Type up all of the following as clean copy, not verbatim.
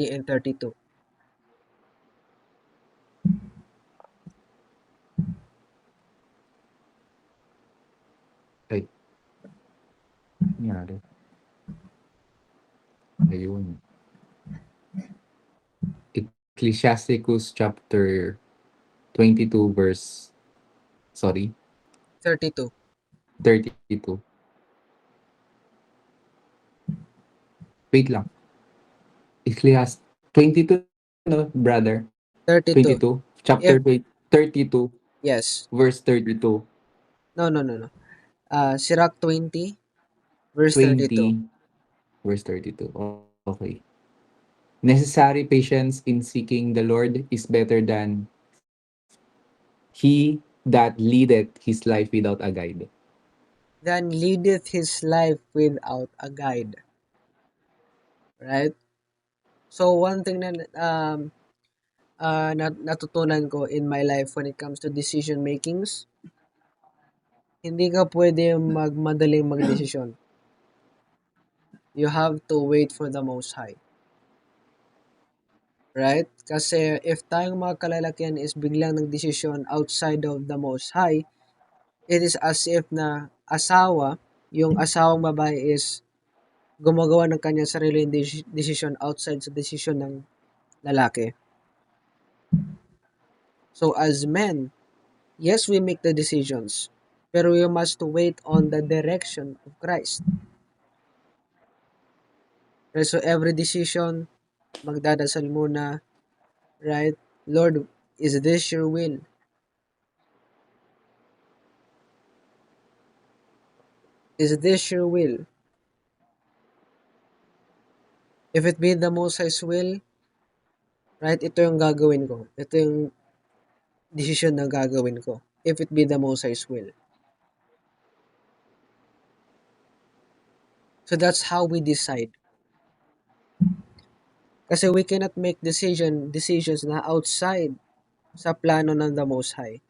20 and 32. Ay, nangyari. Ayun. Ecclesiasticus chapter 22 verse, sorry, 32. 32. Wait lang. Ecclesiastes 22, no, brother? 32. 22, chapter If 32, yes. verse 32. No. Sirach 20 verse 32. 20, verse 32. Okay. Necessary patience in seeking the Lord is better than he that leadeth his life without a guide. Then leadeth his life without a guide. Right? So one thing na natutunan ko in my life when it comes to decision makings, hindi ka pwede magmadaling magdesisyon. You have to wait for the Most High. Right? Kasi if tayong mga kalalakihan is biglang nagdesisyon outside of the Most High, it is as if na yung asawang babae is gumagawa ng kanyang sariling desisyon outside sa desisyon ng lalaki. So as men, yes, we make the decisions, pero we must wait on the direction of Christ. Right? So every decision, magdadasal muna, right? Lord, is this your will? Is this your will? If it be the Most High's will, right, ito yung gagawin ko. Ito yung decision na gagawin ko. If it be the Most High's will. So that's how we decide. Kasi we cannot make decisions na outside sa plano ng the Most High.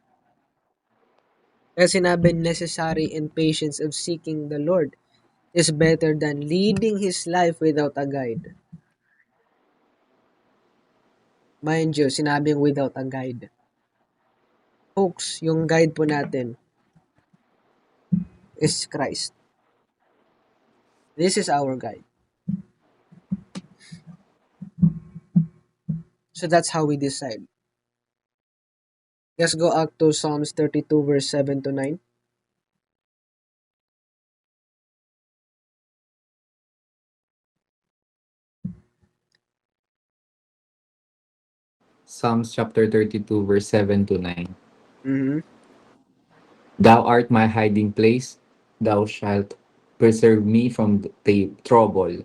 Kaya sinabi, necessary and patience of seeking the Lord is better than leading his life without a guide. Mind you, sinabing without a guide. Folks, yung guide po natin is Christ. This is our guide. So that's how we decide. Let's go up to Psalms 32 verse 7 to 9. Psalms chapter 32, verse 7 to 9. Mm-hmm. Thou art my hiding place. Thou shalt preserve me from the trouble.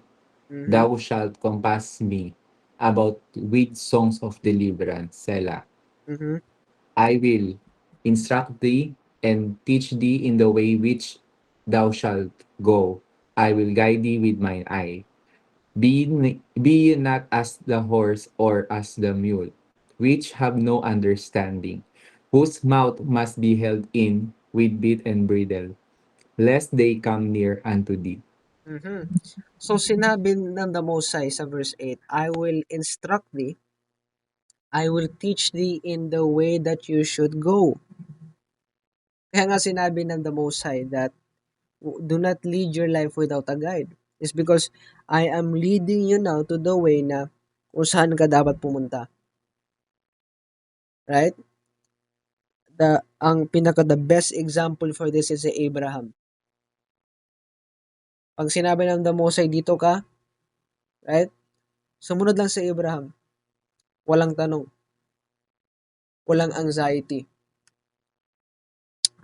Mm-hmm. Thou shalt compass me about with songs of deliverance. Selah. Mm-hmm. I will instruct thee and teach thee in the way which thou shalt go. I will guide thee with mine eye. Be ye not as the horse or as the mule, which have no understanding, whose mouth must be held in with bit and bridle, lest they come near unto thee. Mm-hmm. So sinabi ng the Most High sa verse 8, I will instruct thee, I will teach thee in the way that you should go. Kaya nga sinabi ng the Most High that do not lead your life without a guide. It's because I am leading you now to the way na kung saan ka dapat pumunta. Right? The best example for this is si Abraham. Pag sinabi ng the Most High, dito ka, right? Sumunod lang si Abraham. Walang tanong. Walang anxiety.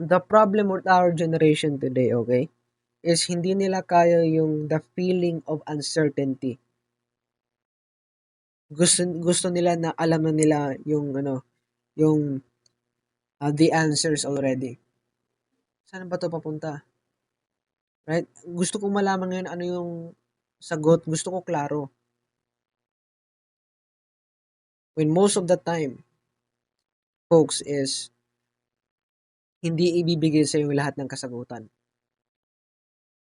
The problem with our generation today, okay, is hindi nila kaya yung the feeling of uncertainty. Gusto nila na alam na nila yung yung the answers already. Saan ba 'to papunta? Right? Gusto kong malaman ngayon ano yung sagot. Gusto ko klaro. When most of the time, folks, is hindi ibibigay sa yung lahat ng kasagutan.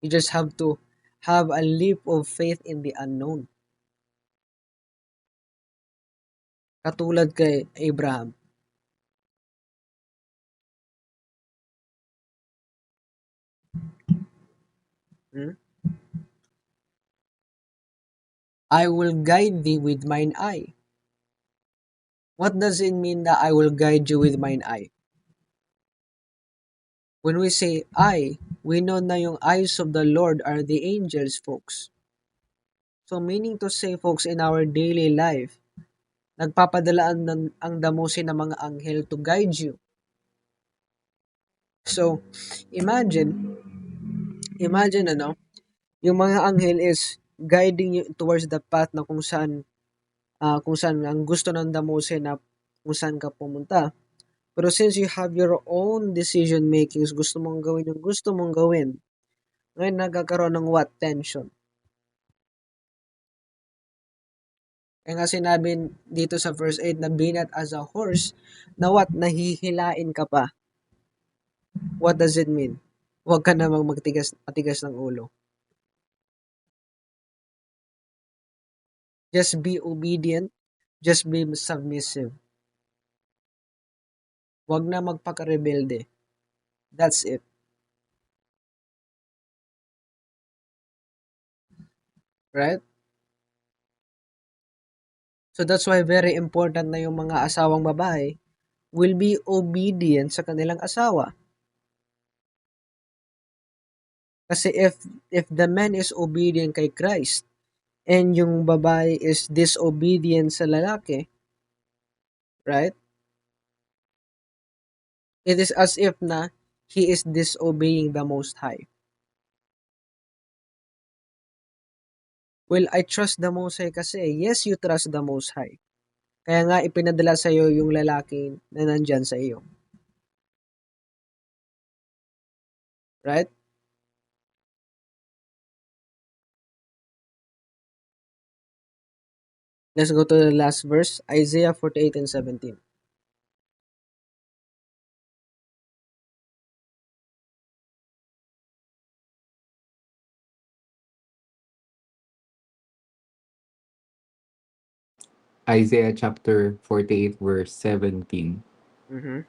You just have to have a leap of faith in the unknown. Katulad kay Abraham. Hmm? I will guide thee with mine eye. What does it mean that I will guide you with mine eye? When we say eye, we know na yung eyes of the Lord are the angels, folks. So meaning to say, folks, in our daily life, nagpapadalaan ang damusin ng mga anghel to guide you. So, imagine, yung mga anghel is guiding you towards the path na kung saan ang gusto ng damusin na kung saan ka pumunta. Pero since you have your own decision makings, gusto mong gawin yung gusto mong gawin, ngayon nagkakaroon ng what? Tension. Kaya nga sinabi dito sa verse 8 na be not as a horse na what? Nahihilain ka pa. What does it mean? Huwag ka namang matigas ng ulo. Just be obedient. Just be submissive. Huwag na magpaka-rebelde. That's it. Right? So that's why very important na yung mga asawang babae will be obedient sa kanilang asawa. Kasi if the man is obedient kay Christ and yung babae is disobedient sa lalaki, right? It is as if na he is disobeying the Most High. Well, I trust the Most High kasi yes, you trust the Most High. Kaya nga ipinadala sa iyo yung lalaki na nandyan sa iyo. Right? Let's go to the last verse, Isaiah 48 and 17. Isaiah chapter 48, verse 17. Mm-hmm.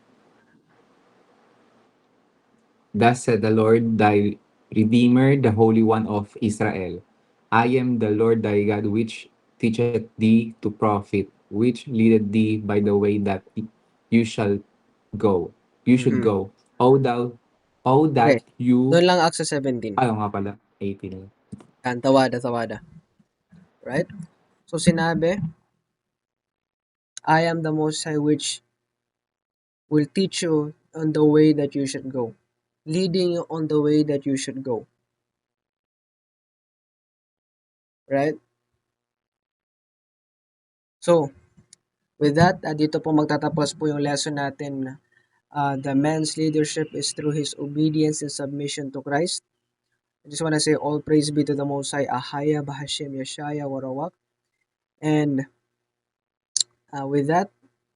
Thus said the Lord thy Redeemer, the Holy One of Israel. I am the Lord thy God, which teacheth thee to profit, which leadeth thee by the way that you shall go. You should Mm-hmm. go. O Okay. that you, Doon lang ako sa 17. ano nga pala, 18. Yan, tawada. Right? So sinabi, I am the Most High which will teach you on the way that you should go. Leading you on the way that you should go. Right? So, with that, dito po magtatapos po yung lesson natin. The man's leadership is through his obedience and submission to Christ. I just want to say all praise be to the Most High, Ahaya, Bahashim, Yeshaya, Warawak. And with that,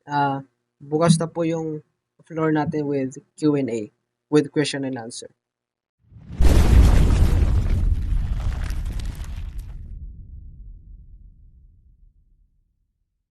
uh, bukas na po yung floor natin with Q&A, with question and answer.